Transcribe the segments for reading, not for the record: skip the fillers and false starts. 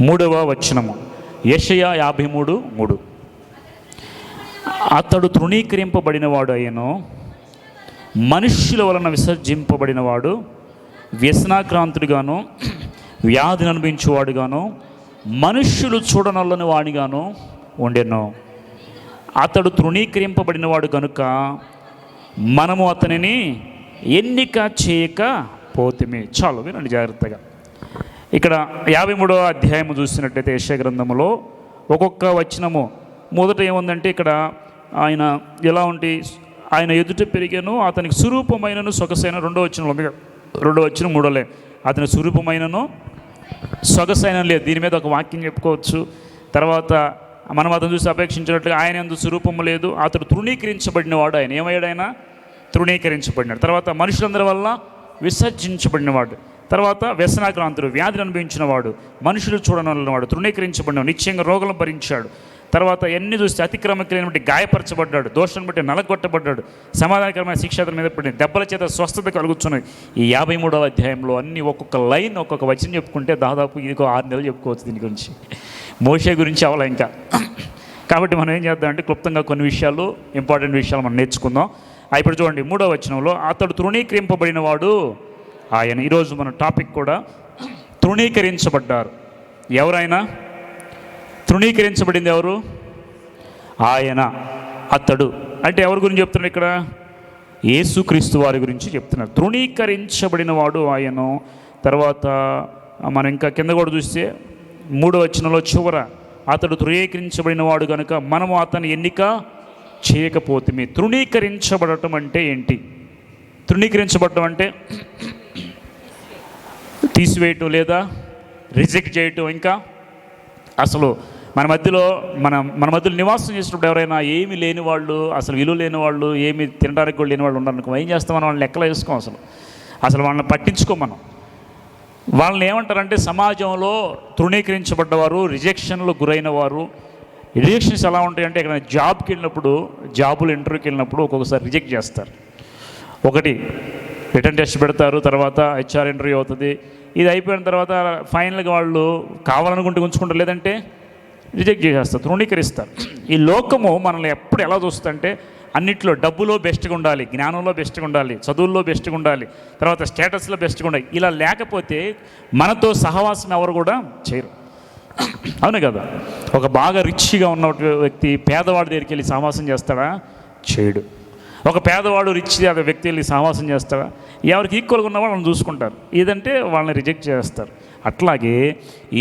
మూడవ వచనము, యెషయా 53:3. అతడు తృణీకరింపబడినవాడు అయ్యను, మనుష్యుల వలన విసర్జింపబడినవాడు, వ్యసనాక్రాంతుడిగాను, వ్యాధిని అనుభవించేవాడుగాను, మనుష్యులు చూడనొల్లని వాడిగాను ఉండెను. అతడు తృణీకరింపబడినవాడు కనుక మనము అతనిని ఎన్నిక చేయకపోతిమి. చాలు వినండి జాగ్రత్తగా. ఇక్కడ 53వ అధ్యాయము చూసినట్టయితే యెషయా గ్రంథములో ఒక్కొక్క వచనము మొదట ఏముందంటే, ఇక్కడ ఆయన ఎలా ఉంటే ఆయన ఎదుట పెరిగాను, అతనికి స్వరూపమైనను సొగసైన, రెండో వచనంలో ఉంది, రెండో వచనం మూడోలే, అతని స్వరూపమైనను సొగసైన లేదు. దీని మీద ఒక వాక్యం చెప్పుకోవచ్చు. తర్వాత మనం అతను చూసి అపేక్షించినట్లుగా ఆయన యందు స్వరూపము లేదు, అతడు తృణీకరించబడినవాడు. ఆయన ఏమయ్యాడు? ఆయన తృణీకరించబడినాడు. తర్వాత మనుషులందరి వల్ల విసర్జించబడినవాడు. తర్వాత వ్యసనాక్రాంతుడు, వ్యాధిని అనుభవించినవాడు, మనుషులు చూడనవాడు, తృణీకరించబడినవాడు, నిశ్చయంగా రోగులను భరించాడు. తర్వాత ఎన్ని చూస్తే అతిక్రమకులను బట్టి గాయపరచబడ్డాడు, దోషం బట్టి నలగొట్టబడ్డాడు, సమాధానకరమైన శిక్ష అతని మీద పడింది, దెబ్బల చేత స్వస్థత కలుగుతున్నది. ఈ 53వ అధ్యాయంలో అన్ని ఒక్కొక్క లైన్ ఒక్కొక్క వచనం చెప్పుకుంటే దాదాపు ఇదిగో 6 నెలలు చెప్పుకోవచ్చు దీని గురించి. మోషే గురించి అవలా ఇంకా. కాబట్టి మనం ఏం చేద్దామంటే క్లుప్తంగా కొన్ని విషయాలు, ఇంపార్టెంట్ విషయాలు మనం నేర్చుకుందాం. ఇప్పుడు చూడండి 3వ వచనంలో, అతడు తృణీకరింపబడిన వాడు ఆయన. ఈరోజు మన టాపిక్ కూడా తృణీకరించబడ్డారు. ఎవరైనా తృణీకరించబడింది ఎవరు? ఆయన. అతడు అంటే ఎవరి గురించి చెప్తున్నాడు ఇక్కడ? యేసుక్రీస్తు వారి గురించి చెప్తున్నారు. తృణీకరించబడిన వాడు ఆయన. తర్వాత మనం ఇంకా కింద కూడా చూస్తే 3వ వచనంలో చివర, అతడు తృణీకరించబడిన వాడు కనుక మనము అతన్ని ఎన్నిక చేయకపోతే. తృణీకరించబడటం అంటే ఏంటి? తృణీకరించబడటం అంటే తీసివేయటం లేదా రిజెక్ట్ చేయటం. ఇంకా అసలు మన మధ్యలో నివాసం చేసినప్పుడు ఎవరైనా ఏమీ లేని వాళ్ళు, అసలు విలువ లేని వాళ్ళు, ఏమి తినడానికి కూడా లేని వాళ్ళు ఉన్నారనుకో, ఏం చేస్తాం మనం? వాళ్ళని లెక్కలు వేసుకోం. అసలు వాళ్ళని పట్టించుకోం మనం. వాళ్ళని ఏమంటారంటే సమాజంలో తృణీకరించబడ్డవారు, రిజెక్షన్లో గురైన వారు. రిజెక్షన్స్ ఎలా ఉంటాయంటే, ఇక్కడ జాబ్కి వెళ్ళినప్పుడు, జాబులు ఇంటర్వ్యూకి వెళ్ళినప్పుడు ఒక్కొక్కసారి రిజెక్ట్ చేస్తారు. ఒకటి రిటర్న్ టెస్ట్ పెడతారు, తర్వాత హెచ్ఆర్ ఇంటర్వ్యూ అవుతుంది. ఇది అయిపోయిన తర్వాత ఫైనల్గా వాళ్ళు కావాలనుకుంటే ఉంచుకుంటారు, లేదంటే రిజెక్ట్ చేసేస్తారు, తృణీకరిస్తారు. ఈ లోకము మనల్ని ఎప్పుడు ఎలా చూస్తుందంటే, అన్నిట్లో డబ్బులో బెస్ట్గా ఉండాలి, జ్ఞానంలో బెస్ట్గా ఉండాలి, చదువుల్లో బెస్ట్గా ఉండాలి, తర్వాత స్టేటస్లో బెస్ట్గా ఉండాలి. ఇలా లేకపోతే మనతో సహవాసం ఎవరు కూడా చేయరు. అవును కదా? ఒక బాగా రిచ్గా ఉన్న వ్యక్తి పేదవాడి దగ్గరికి వెళ్ళి సహవాసం చేస్తాడా? చేయడు. ఒక పేదవాడు రిచ్ అదే వ్యక్తి వెళ్ళి సహవాసం చేస్తాడా? ఎవరికి ఈక్వల్గా ఉన్న వాళ్ళని చూసుకుంటారు, ఇదంటే వాళ్ళని రిజెక్ట్ చేస్తారు. అట్లాగే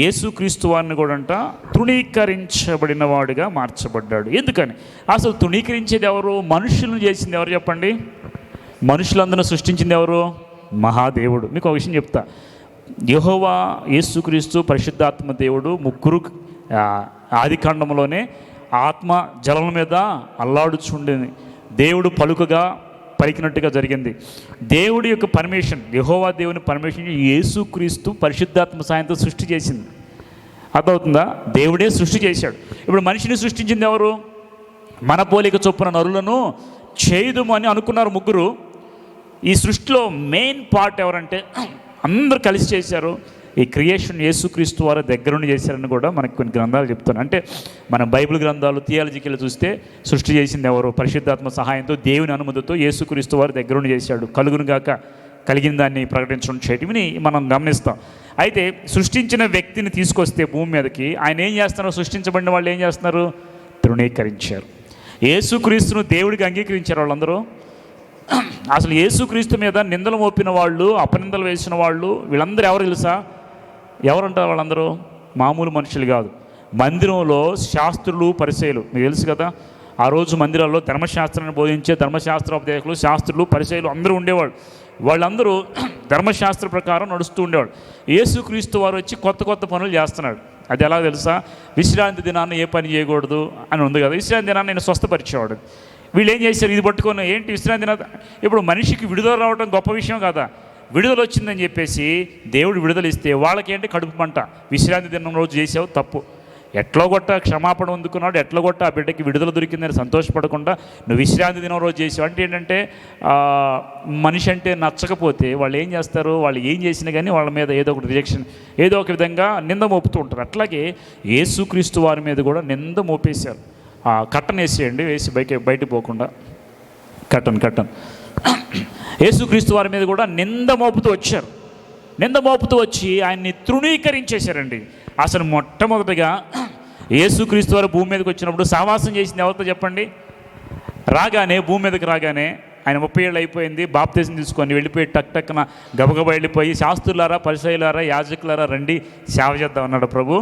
యేసుక్రీస్తు వారిని కూడా తృణీకరించబడిన వాడిగా మార్చబడ్డాడు. ఎందుకని? అసలు తృణీకరించేది ఎవరు? మనుషులను చేసింది ఎవరు చెప్పండి? మనుషులందరూ సృష్టించింది ఎవరు? మహాదేవుడు. మీకు ఒక విషయం చెప్తా. యెహోవా, యేసుక్రీస్తు, పరిశుద్ధాత్మ దేవుడు ముగ్గురు ఆదికాండంలోనే ఆత్మ జలం మీద అల్లాడుచుండేది. దేవుడు పలికినట్టుగా జరిగింది. దేవుడి యొక్క పర్మిషన్, యెహోవా దేవుని పర్మిషన్ యేసుక్రీస్తు పరిశుద్ధాత్మ సాయంతో సృష్టి చేసింది. అర్థమవుతుందా? దేవుడే సృష్టి చేశాడు. ఇప్పుడు మనిషిని సృష్టించింది ఎవరు? మన పోలిక చొప్పున నరులను చేయుదుము అని అనుకున్నారు ముగ్గురు. ఈ సృష్టిలో మెయిన్ పార్ట్ ఎవరంటే అందరూ కలిసి చేశారు. ఈ క్రియేషన్ యేసుక్రీస్తు వారు దగ్గరుండి చేశారని కూడా మనకు కొన్ని గ్రంథాలు చెప్తున్నాను. అంటే మన బైబిల్ గ్రంథాలు, థియాలజికల్ చూస్తే సృష్టి చేసింది ఎవరు? పరిశుద్ధాత్మ సహాయంతో, దేవుని అనుమతితో యేసుక్రీస్తు వారు దగ్గరుండి చేశాడు. కలుగును గాక, కలిగిన దాన్ని ప్రకటించడం చేయటమని మనం గమనిస్తాం. అయితే సృష్టించిన వ్యక్తిని తీసుకొస్తే భూమి మీదకి, ఆయన ఏం చేస్తున్నారు? సృష్టించబడిన వాళ్ళు ఏం చేస్తున్నారు? తృణీకరించారు. యేసుక్రీస్తును దేవుడికి అంగీకరించారు వాళ్ళందరూ. అసలు యేసుక్రీస్తు మీద నిందలు మోపిన వాళ్ళు, అపనిందలు వేసిన వాళ్ళు, వీళ్ళందరూ ఎవరు తెలుసా? ఎవరంటారు వాళ్ళందరూ? మామూలు మనుషులు కాదు. మందిరంలో శాస్త్రులు, పరిసయ్యులు, మీకు తెలుసు కదా. ఆ రోజు మందిరాల్లో ధర్మశాస్త్రాన్ని బోధించే ధర్మశాస్త్రోపదేశకులు, శాస్త్రులు, పరిసయ్యులు అందరూ ఉండేవాళ్ళు. వాళ్ళందరూ ధర్మశాస్త్ర ప్రకారం నడుస్తూ ఉండేవాడు. యేసుక్రీస్తు వారు వచ్చి కొత్త కొత్త పనులు చేస్తున్నాడు. అది ఎలా తెలుసా? విశ్రాంతి దినాన్ని ఏ పని చేయకూడదు అని ఉంది కదా. విశ్రాంతి దినాన్ని నేను స్వస్థపరిచేవాడు. వీళ్ళు ఏం చేశారు? ఇది పట్టుకొని ఏంటి విశ్రాంతి దిన? ఇప్పుడు మనిషికి విడుదల రావడం గొప్ప విషయం కదా. విడుదల వచ్చిందని చెప్పేసి దేవుడు విడుదల ఇస్తే వాళ్ళకేంటి? కడుపు మంట. విశ్రాంతి దినం రోజు చేసావు తప్పు. ఎట్లా కొట్ట క్షమాపణ అందుకున్నాడు, ఎట్లా కొట్ట ఆ బిడ్డకి విడుదల దొరికిందని సంతోషపడకుండా నువ్వు విశ్రాంతి దినం రోజు చేసావు అంటే ఏంటంటే మనిషి అంటే నచ్చకపోతే వాళ్ళు ఏం చేస్తారు, వాళ్ళు ఏం చేసినా కానీ వాళ్ళ మీద ఏదో ఒకటి రిజెక్షన్, ఏదో ఒక విధంగా నింద మోపుతూ ఉంటారు. అట్లాగే యేసుక్రీస్తు వారి మీద కూడా నింద మోపేశారు. కట్టను వేసేయండి, వేసి బయటికి పోకుండా కట్టను యేసుక్రీస్తు వారి మీద కూడా నింద మోపుతూ వచ్చారు. నింద మోపుతూ వచ్చి ఆయన్ని తృణీకరించేశారండి. అసలు మొట్టమొదటిగా యేసుక్రీస్తు వారు భూమి మీదకి వచ్చినప్పుడు సహవాసం చేసింది ఎవరితో చెప్పండి? భూమి మీదకి రాగానే ఆయన 30 ఏళ్ళు అయిపోయింది, బాప్తిసం తీసుకొని వెళ్ళిపోయి టక్కున గబగబా వెళ్ళిపోయి, శాస్త్రులారా, పరిసయ్యులారా, యాజకులారా రండి సేవ చేద్దాం అన్నాడు ప్రభు.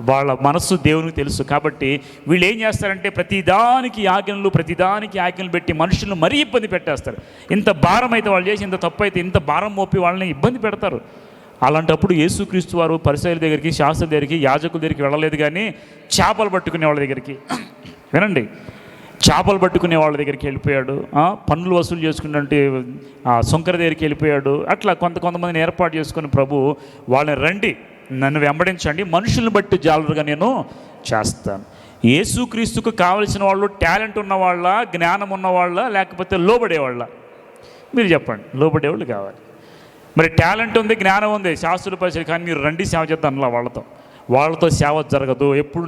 వాళ్ళ మనస్సు దేవునికి తెలుసు కాబట్టి వీళ్ళు ఏం చేస్తారంటే ప్రతిదానికి ఆజ్ఞలు పెట్టి మనుషులను మరీ ఇబ్బంది పెట్టేస్తారు. ఇంత భారం అయితే వాళ్ళు చేసి, ఇంత తప్పు అయితే ఇంత భారం మోపి వాళ్ళని ఇబ్బంది పెడతారు. అలాంటప్పుడు యేసుక్రీస్తు వారు పరిసయ్యుల దగ్గరికి, శాస్త్రుల దగ్గరికి, యాజకుల దగ్గరికి వెళ్ళలేదు, కానీ చేపలు పట్టుకునే వాళ్ళ దగ్గరికి, వినండి, చేపలు పట్టుకునే వాళ్ళ దగ్గరికి వెళ్ళిపోయాడు. పన్నులు వసూలు చేసుకున్నట్టు సుంకరి దగ్గరికి వెళ్ళిపోయాడు. అట్లా కొంతమందిని ఏర్పాటు చేసుకుని ప్రభు వాళ్ళని రండి, నన్ను వెంబడించండి, మనుషులను బట్టి జాలరుగా నేను చేస్తాను. యేసుక్రీస్తుకు కావలసిన వాళ్ళు టాలెంట్ ఉన్నవాళ్ళ, జ్ఞానం ఉన్నవాళ్ళ, లేకపోతే లోబడేవాళ్ళ? మీరు చెప్పండి. లోబడేవాళ్ళు కావాలి. మరి టాలెంట్ ఉంది, జ్ఞానం ఉంది, శాస్త్రుల పరిచయం, కానీ మీరు రండి సేవ చేద్దాం అలా వాళ్ళతో సేవ జరగదు. ఎప్పుడు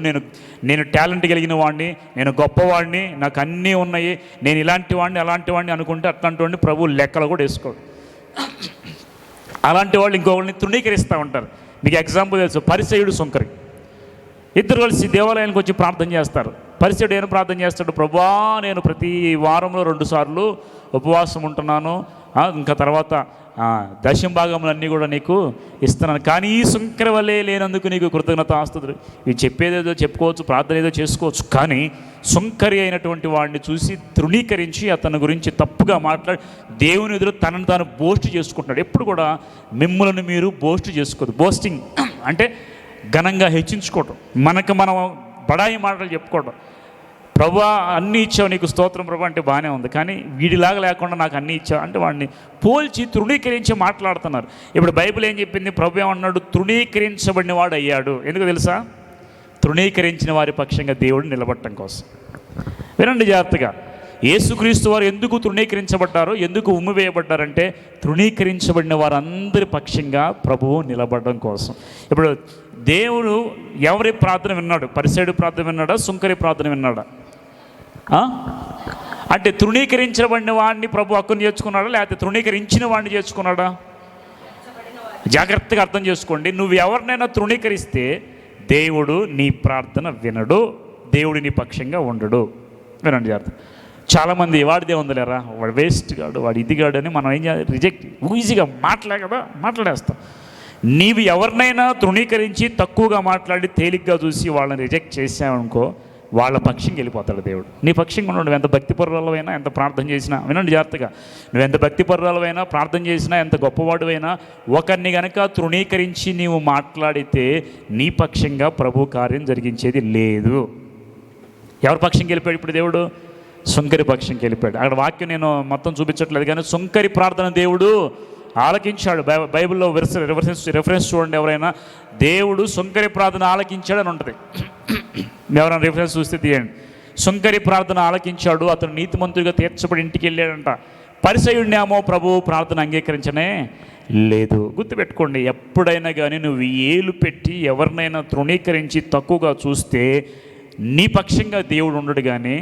నేను టాలెంట్ కలిగిన వాడిని, నేను గొప్పవాడిని, నాకు అన్నీ ఉన్నాయి, నేను ఇలాంటి వాడిని అలాంటి వాడిని అనుకుంటే అట్లాంటి వాడిని ప్రభు లెక్కలు కూడా వేసుకోడు. అలాంటి వాళ్ళు ఇంకొకరిని తృణీకరిస్తూ ఉంటారు. మీకు ఎగ్జాంపుల్ తెలుసు, పరిసయ్యుడు, సుంకరి ఇద్దరు కలిసి దేవాలయానికి వచ్చి ప్రార్థన చేస్తారు. పరిసయ్యుడు ఏం ప్రార్థన చేస్తాడు? ప్రభువా, నేను ప్రతి వారంలో 2 సార్లు ఉపవాసం ఉంటున్నాను, ఇంకా తర్వాత దశంభాగములన్నీ కూడా నీకు ఇస్తున్నాను, కానీ ఈ సుంకరి వల్లే లేనందుకు నీకు కృతజ్ఞతాస్తుతులు. ఇవి చెప్పేదేదో చెప్పుకోవచ్చు, ప్రార్థన ఏదో చేసుకోవచ్చు, కానీ సుంకరి అయినటువంటి వాడిని చూసి తృణీకరించి అతని గురించి తప్పుగా మాట్లాడి దేవుని ఎదురు తనను తాను బోస్ట్ చేసుకుంటున్నాడు. ఎప్పుడు కూడా మిమ్మల్ని మీరు బోస్ట్ చేసుకోవద్దు. బోస్టింగ్ అంటే ఘనంగా హెచ్చించుకోవటం, మనం బడాయి మాటలు చెప్పుకోవడం. ప్రభా అన్నీ ఇచ్చావు, నీకు స్తోత్రం ప్రభా అంటే బాగానే ఉంది, కానీ వీడిలాగా లేకుండా నాకు అన్నీ ఇచ్చావు అంటే వాడిని పోల్చి తృణీకరించి మాట్లాడుతున్నారు. ఇప్పుడు బైబిల్ ఏం చెప్పింది? ప్రభు ఏమన్నాడు? తృణీకరించబడిన వాడు అయ్యాడు. ఎందుకు తెలుసా? తృణీకరించిన వారి పక్షంగా దేవుడు నిలబడటం కోసం. వినండి జాగ్రత్తగా. యేసుక్రీస్తు వారు ఎందుకు తృణీకరించబడ్డారో, ఎందుకు ఉమ్మివేయబడ్డారంటే తృణీకరించబడిన వారందరి పక్షంగా ప్రభువు నిలబడడం కోసం. ఇప్పుడు దేవుడు ఎవరి ప్రార్థన విన్నాడు? పరిసయ్యుడి ప్రార్థన విన్నాడా? సుంకరి ప్రార్థన విన్నాడా? అంటే తృణీకరించబడిన వాడిని ప్రభు హక్కును చేర్చుకున్నాడా, లేకపోతే తృణీకరించిన వాడిని చేర్చుకున్నాడా? జాగ్రత్తగా అర్థం చేసుకోండి. నువ్వు ఎవరినైనా తృణీకరిస్తే దేవుడు నీ ప్రార్థన వినడు, దేవుడు నీ పక్షంగా ఉండడు. వినండి జాగ్రత్త. చాలామంది వాడిదే ఉందిలేరా, వాడు వేస్ట్ గాడు, వాడు ఇది గాడు అని మనం ఏం చేయాలి? రిజెక్ట్ ఈజీగా మాట్లాడేస్తాం. నీవు ఎవరినైనా తృణీకరించి తక్కువగా మాట్లాడి తేలిగ్గా చూసి వాళ్ళని రిజెక్ట్ చేసావనుకో, వాళ్ళ పక్షంకి వెళ్ళిపోతాడు దేవుడు. నీ పక్షంగా ఉన్నాడు. ఎంత భక్తిపరురాలవైనా, ఎంత ప్రార్థన చేసినా, వినండి జాగ్రత్తగా, నువ్వెంత భక్తిపరురాలవైనా, ప్రార్థన చేసినా, ఎంత గొప్పవాడువైనా, ఒకరిని గనక తృణీకరించి నీవు మాట్లాడితే నీ పక్షంగా ప్రభు కార్యం జరిగించేది లేదు. ఎవరి పక్షంకి వెళ్ళిపోయాడు ఇప్పుడు దేవుడు? సుంకరి పక్షంకి వెళ్ళిపోయాడు. అక్కడ వాక్యం నేను మొత్తం చూపించట్లేదు, కానీ సుంకరి ప్రార్థన దేవుడు ఆలకించాడు. బైబిల్లో రెఫరెన్స్ చూడండి. ఎవరైనా దేవుడు సుంకరి ప్రార్థన ఆలకించాడు అని ఉంటుంది. ఎవరైనా రెఫరెన్స్ చూస్తే తీయండి. సుంకరి ప్రార్థన ఆలకించాడు, అతను నీతిమంతుడిగా తీర్చబడి ఇంటికి వెళ్ళాడంట. పరిసయ్యుడినేమో ప్రభువు ప్రార్థన అంగీకరించనే లేదు. గుర్తుపెట్టుకోండి, ఎప్పుడైనా కానీ నువ్వు ఏలు పెట్టి ఎవరినైనా తృణీకరించి తక్కువగా చూస్తే నీ పక్షంగా దేవుడు ఉండడు, కానీ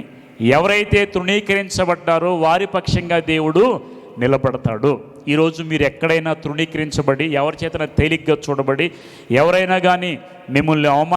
ఎవరైతే తృణీకరించబడ్డారో వారి పక్షంగా దేవుడు నిలబడతాడు. ఈరోజు మీరు ఎక్కడైనా తృణీకరించబడి, ఎవరి చేతన తేలిగ్గా చూడబడి, ఎవరైనా కానీ మిమ్మల్ని